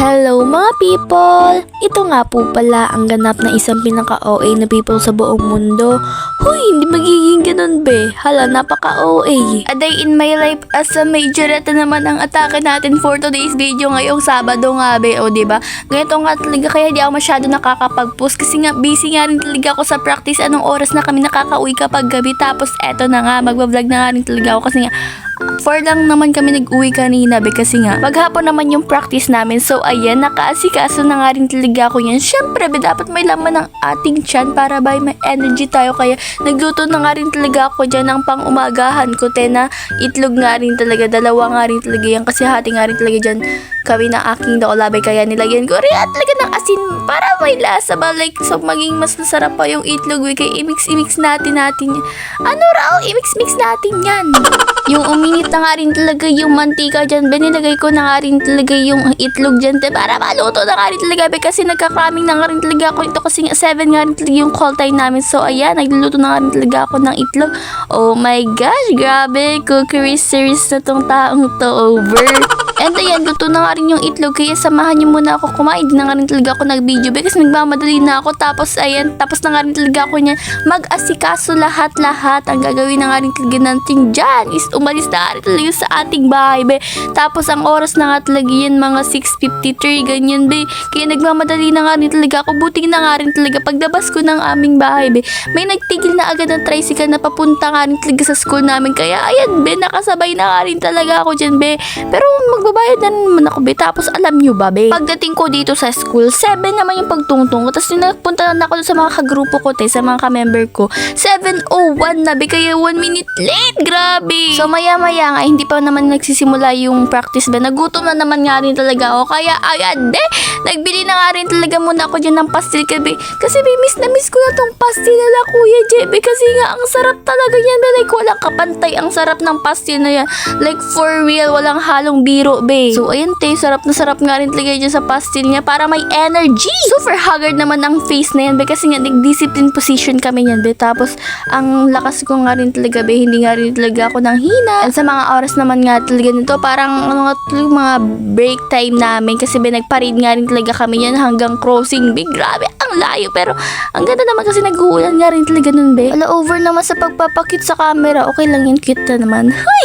Hello mga people! Ito nga po pala ang ganap na isang pinaka-OA na people sa buong mundo. Hoy, hindi magiging ganun be. Hala, napaka-OA. A day in my life as a major. Ito naman ang atake natin for today's video ngayong Sabado nga be. O diba? Ganito nga talaga kaya di ako masyado nakakapag-post kasi nga busy nga rin talaga ako sa practice. Anong oras na kami nakaka-uwi kapag gabi. Tapos eto na nga, magbablog na nga rin talaga ako kasi nga 4 lang naman kami nag-uwi kanina be kasi nga maghapon naman yung practice namin. So ayan, nakaasikaso na nga rin talaga ako yan. Syempre be, dapat may laman ng ating tiyan para ba may energy tayo. Kaya nagluto na nga rin talaga ako dyan ng pang-umagahan ko. Na itlog nga rin talaga. Dalawa nga rin talaga yan kasi hati nga rin talaga dyan kami ng aking daolabay. Kaya nilagyan ko rin at talaga ng asin para may lasa ba. Like, so maging mas masarap pa yung itlog. Kaya i-mix natin yan. Ano raw? I-mix natin yan. Yung uminit na nga rin talaga yung mantika dyan, be, nilagay ko na nga rin talaga yung itlog dyan, te, para maluto na nga rin talaga, be, kasi nagkakraming na nga rin talaga ako ito kasi 7 nga rin talaga yung call time namin. So, ayan, nagluluto na nga rin talaga ako ng itlog. Oh my gosh, grabe, cookery series na tong taong to over. And ayan, luto na nga rin yung itlog, kaya samahan niyo muna ako kumain. Di na nga rin talaga ako nag-video, be, kasi nagmamadali na ako. Tapos, ayan, tapos na nga rin talaga ako niyan. Mag-asikaso lahat-lahat. Ang gagawin na nga rin talaga natin dyan is umalis na rin talaga sa ating bahay, be. Tapos ang oras na nga talaga yan, mga 6:53, ganyan, be. Kaya nagmamadali na nga rin talaga ako. Buti na nga rin talaga pagdabas ko ng aming bahay, be, may nagtigil na agad ng tricycle na papunta nga rin talaga sa school namin. Kaya ayan, be, nakasabay na nga rin talaga ako dyan, be. Pero magbabayad na naman ako, be. Tapos alam nyo ba, be, pagdating ko dito sa school, 7 naman yung pagtungtong ko. Tapos napunta na ako sa mga kagrupo ko, te, sa mga ka-member ko. 7:01 na, be. Kaya 1 minute late, grabe. So maya-maya nga, hindi pa naman nagsisimula yung practice, be. Nagutom na naman nga rin talaga ako. Kaya ayan, be, nagbili na nga rin talaga muna ako dyan ng pastil, be. Kasi be, miss ko na tong pastil na Kuya Jebe. Kasi nga, ang sarap talaga yan, be. Like, walang kapantay. Ang sarap ng pastil na yan. Like, for real, walang halong biro, be. So, ayun, te, sarap na sarap nga rin talaga dyan sa pastil niya para may energy. Super haggard naman ang face na yan, be. Kasi nga, nag-discipline position kami yan, be. Tapos, ang lakas ko nga rin talaga, be. Hindi nga rin talaga ako nang hina. And sa mga oras naman nga talaga nito, parang ano nga talaga, mga break time namin. Kasi be, nagparade nga rin talaga kami yan hanggang crossing, be. Grabe, ang layo. Pero, ang ganda naman kasi nag-uulan nga rin talaga nun, be. Ala, over naman sa pagpapakit sa camera. Okay lang yun, cute na naman. Hoy!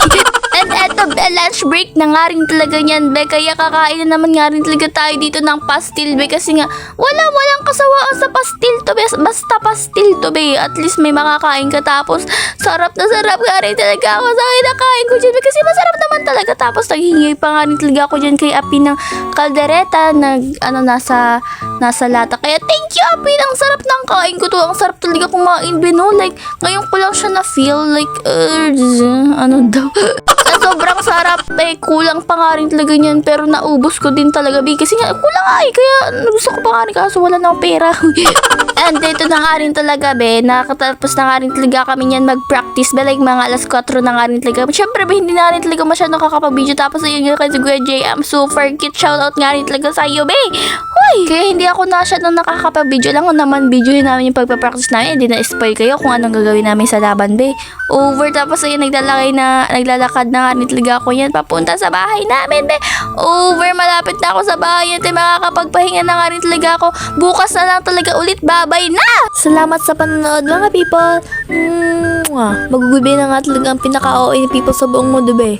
And eto, be, lunch break na nga rin talaga yan, be. Kaya kakain na naman nga rin talaga tayo dito ng pastil, be. Kasi nga, walang kasawaan sa pastil to, be. Basta pastil to, be. At least may makakain ka. Tapos, sarap na sarap nga rin talaga ako sa kinakain ko dyan, be. Kasi masarap naman talaga. Tapos, naghingi pa nga rin talaga ako dyan kay Api ng kaldereta. Nasa lata. Kaya, thank you, Api. Ang sarap ng kain ko to. Ang sarap talaga kumain, be, no? Like, ngayon ko lang siya na-feel. Like, ano daw? Sobrang sarap, eh. Kulang pa nga rin talaga niyan. Pero naubos ko din talaga, be. Kasi nga, kulang nga, eh. Kaya gusto ko pa nga rin kaso wala na akong pera. And dito na nga rin talaga, be. Nakatapos na nga rin talaga kami niyan mag-practice, be. Like, mga alas 4 na nga rin talaga. Siyempre, be, hindi na rin talaga masyado nakakapag-video. Tapos, ayun nga kay Kuya J. I'm super cute. Shoutout nga rin talaga sa iyo, be. Hoy! Kaya hindi ako na siya nang nakakapag-video lang. Kung naman, videohin namin yung pagpapractice namin. Hindi na-spoil kayo kung anong gagawin namin sa laban, be. Over. Tapos, ayun, naglalakad na nga rin talaga ako yan papunta sa bahay namin, be. Over. Malapit na ako sa bahay yan, te. Makakapagpahinga na nga rin talaga ako. Bukas na lang talaga ulit. Babay na! Salamat sa panonood, mga people. Magugubi na nga talaga ang pinaka-OA ni people sa buong mundo, be.